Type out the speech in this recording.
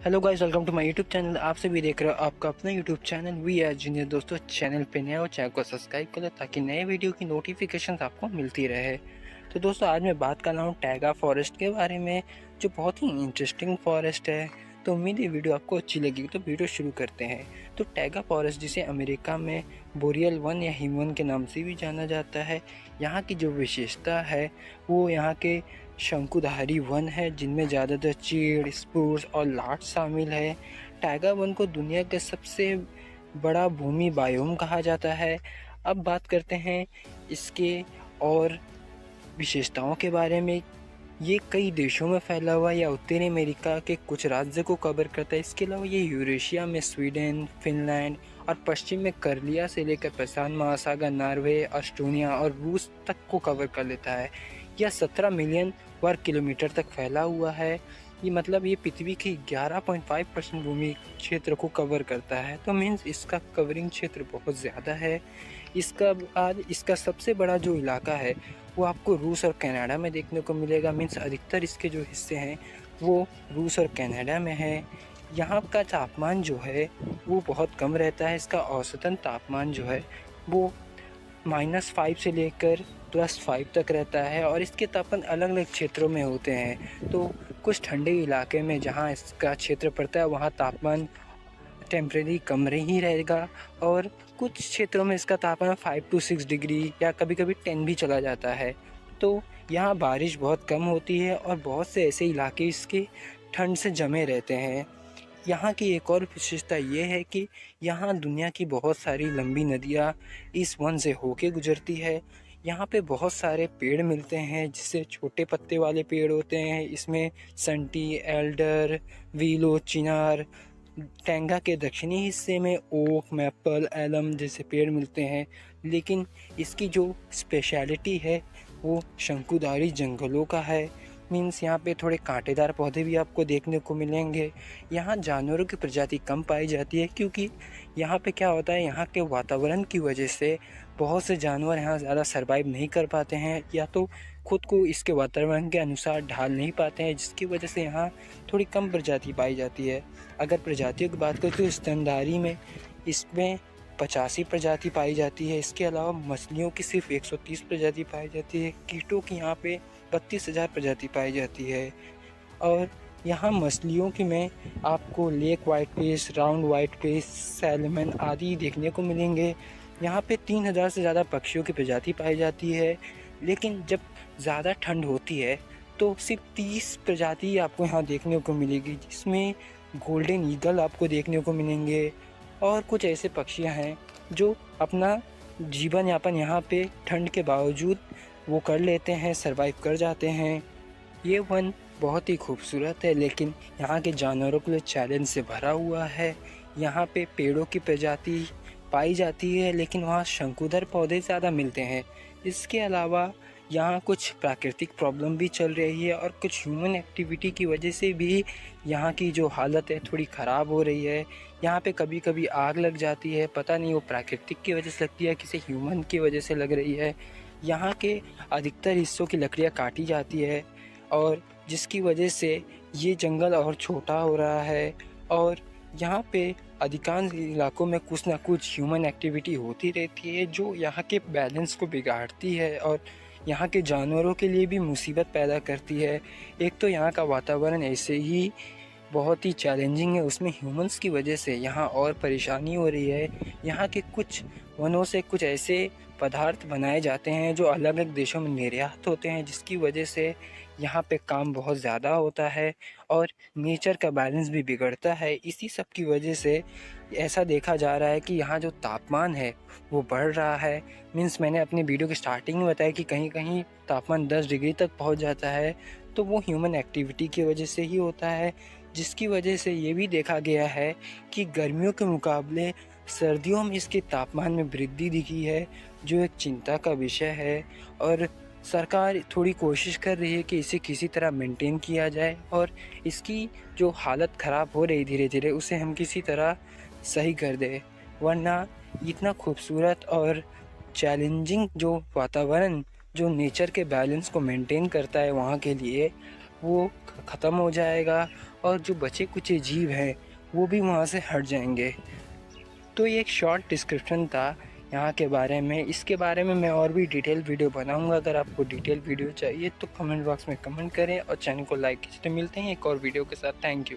Hello guys, welcome to my YouTube channel. आप सभी देख रहे हो आपका अपना YouTube channel we are junior. दोस्तों, चैनल पे नए हो, चैनल को सब्सक्राइब कर लो ताकि नए वीडियो की नोटिफिकेशन आपको मिलती रहे। तो दोस्तों, आज मैं बात कर रहा हूँ टैगा फॉरेस्ट के बारे में, जो बहुत ही इंटरेस्टिंग फॉरेस्ट है। तो उम्मीद है वीडियो आपको अच्छी लगेगी। तो वीडियो शुरू करते हैं। तो टैगा फॉरेस्ट, जिसे अमेरिका में बोरियल वन या हिमवन के नाम से भी जाना जाता है, यहाँ की जो विशेषता है वो यहाँ के शंकुधारी वन है, जिनमें ज़्यादातर चीड़, स्प्रूस और लाट शामिल है। टैगा वन को दुनिया का सबसे बड़ा भूमि बायोम कहा जाता है। अब बात करते हैं इसके और विशेषताओं के बारे में। ये कई देशों में फैला हुआ या उत्तरी अमेरिका के कुछ राज्य को कवर करता है। इसके अलावा ये यूरेशिया में स्वीडन, फिनलैंड और पश्चिम में करलिया से लेकर प्रशांत महासागर, नॉर्वे, एस्टोनिया और रूस तक को कवर कर लेता है। यह 17 मिलियन वर्ग किलोमीटर तक फैला हुआ है। ये मतलब ये पृथ्वी की 11.5% भूमि क्षेत्र को कवर करता है। तो मीन्स इसका कवरिंग क्षेत्र बहुत ज़्यादा है। इसका बाद इसका सबसे बड़ा जो इलाका है वो आपको रूस और कनाडा में देखने को मिलेगा। मीन्स अधिकतर इसके जो हिस्से हैं वो रूस और कनाडा में है। यहाँ का तापमान जो है वो बहुत कम रहता है। इसका औसतन तापमान जो है वो -5 से लेकर +5 तक रहता है और इसके तापमान अलग अलग क्षेत्रों में होते हैं। तो कुछ ठंडे इलाके में जहाँ इसका क्षेत्र पड़ता है वहाँ तापमान टेम्परेरी कम ही रहेगा और कुछ क्षेत्रों में इसका तापमान 5 to 6 डिग्री या कभी कभी 10 भी चला जाता है। तो यहाँ बारिश बहुत कम होती है और बहुत से ऐसे इलाके इसके ठंड से जमे रहते हैं। यहाँ की एक और विशेषता ये है कि यहाँ दुनिया की बहुत सारी लंबी नदियाँ इस वन से होके गुजरती है। यहाँ पे बहुत सारे पेड़ मिलते हैं, जिससे छोटे पत्ते वाले पेड़ होते हैं। इसमें संटी, एल्डर, वीलो, चिनार। टैंगा के दक्षिणी हिस्से में ओक, मैपल, एलम जैसे पेड़ मिलते हैं। लेकिन इसकी जो स्पेशलिटी है वो शंकुधारी जंगलों का है। मीन्स यहाँ पे थोड़े कांटेदार पौधे भी आपको देखने को मिलेंगे। यहाँ जानवरों की प्रजाति कम पाई जाती है, क्योंकि यहाँ पे क्या होता है, यहाँ के वातावरण की वजह से बहुत से जानवर यहाँ ज़्यादा सरवाइव नहीं कर पाते हैं, या तो खुद को इसके वातावरण के अनुसार ढाल नहीं पाते हैं, जिसकी वजह से यहाँ थोड़ी कम प्रजाति पाई जाती है। अगर प्रजातियों की बात करें तो स्तनधारी में इसमें 85 प्रजाति पाई जाती है। इसके अलावा मछलियों की सिर्फ 130 प्रजाति पाई जाती है। कीटों की यहाँ पे 32,000 प्रजाति पाई जाती है। और यहाँ मछलियों की में आपको lake white fish, round white fish, salmon आदि देखने को मिलेंगे। यहाँ पे 3,000 से ज़्यादा पक्षियों की प्रजाति पाई जाती है। लेकिन जब ज़्यादा ठंड होती है तो सिर्फ 30 प्रजाति आपको यहाँ देखने को मिलेगी, जिसमें गोल्डन ईगल आपको देखने को मिलेंगे और कुछ ऐसे पक्षियाँ हैं जो अपना जीवन यापन यहाँ पे ठंड के बावजूद वो कर लेते हैं, सरवाइव कर जाते हैं। ये वन बहुत ही खूबसूरत है, लेकिन यहाँ के जानवरों के लिए चैलेंज से भरा हुआ है। यहाँ पे पेड़ों की प्रजाति पाई जाती है, लेकिन वहाँ शंकुधर पौधे ज़्यादा मिलते हैं। इसके अलावा यहाँ कुछ प्राकृतिक प्रॉब्लम भी चल रही है और कुछ ह्यूमन एक्टिविटी की वजह से भी यहाँ की जो हालत है थोड़ी ख़राब हो रही है। यहाँ पे कभी कभी आग लग जाती है, पता नहीं वो प्राकृतिक की वजह से लगती है किसी ह्यूमन की वजह से लग रही है। यहाँ के अधिकतर हिस्सों की लकड़ियाँ काटी जाती है और जिसकी वजह से ये जंगल और छोटा हो रहा है। और यहाँ पे अधिकांश इलाकों में कुछ ना कुछ ह्यूमन एक्टिविटी होती रहती है, जो यहाँ के बैलेंस को बिगाड़ती है और यहाँ के जानवरों के लिए भी मुसीबत पैदा करती है। एक तो यहाँ का वातावरण ऐसे ही बहुत ही चैलेंजिंग है, उसमें ह्यूमंस की वजह से यहाँ और परेशानी हो रही है। यहाँ के कुछ वनों से कुछ ऐसे पदार्थ बनाए जाते हैं जो अलग अलग देशों में निर्यात होते हैं, जिसकी वजह से यहाँ पे काम बहुत ज़्यादा होता है और नेचर का बैलेंस भी बिगड़ता है। इसी सब की वजह से ऐसा देखा जा रहा है कि यहाँ जो तापमान है वो बढ़ रहा है। मीन्स मैंने अपनी वीडियो की स्टार्टिंग में बताया कि कहीं कहीं तापमान 10 डिग्री तक पहुँच जाता है, तो वो ह्यूमन एक्टिविटी की वजह से ही होता है। जिसकी वजह से ये भी देखा गया है कि गर्मियों के मुकाबले सर्दियों में इसके तापमान में वृद्धि दिखी है, जो एक चिंता का विषय है। और सरकार थोड़ी कोशिश कर रही है कि इसे किसी तरह मेंटेन किया जाए और इसकी जो हालत ख़राब हो रही धीरे धीरे उसे हम किसी तरह सही कर दें, वरना इतना खूबसूरत और चैलेंजिंग जो वातावरण जो नेचर के बैलेंस को मेंटेन करता है वहाँ के लिए, वो ख़त्म हो जाएगा और जो बचे कुछ जीव हैं वो भी वहाँ से हट जाएंगे। तो ये एक शॉर्ट डिस्क्रिप्शन था यहाँ के बारे में। इसके बारे में मैं और भी डिटेल वीडियो बनाऊंगा। अगर आपको डिटेल वीडियो चाहिए तो कमेंट बॉक्स में कमेंट करें और चैनल को लाइक कीजिए। तो मिलते हैं एक और वीडियो के साथ। Thank you.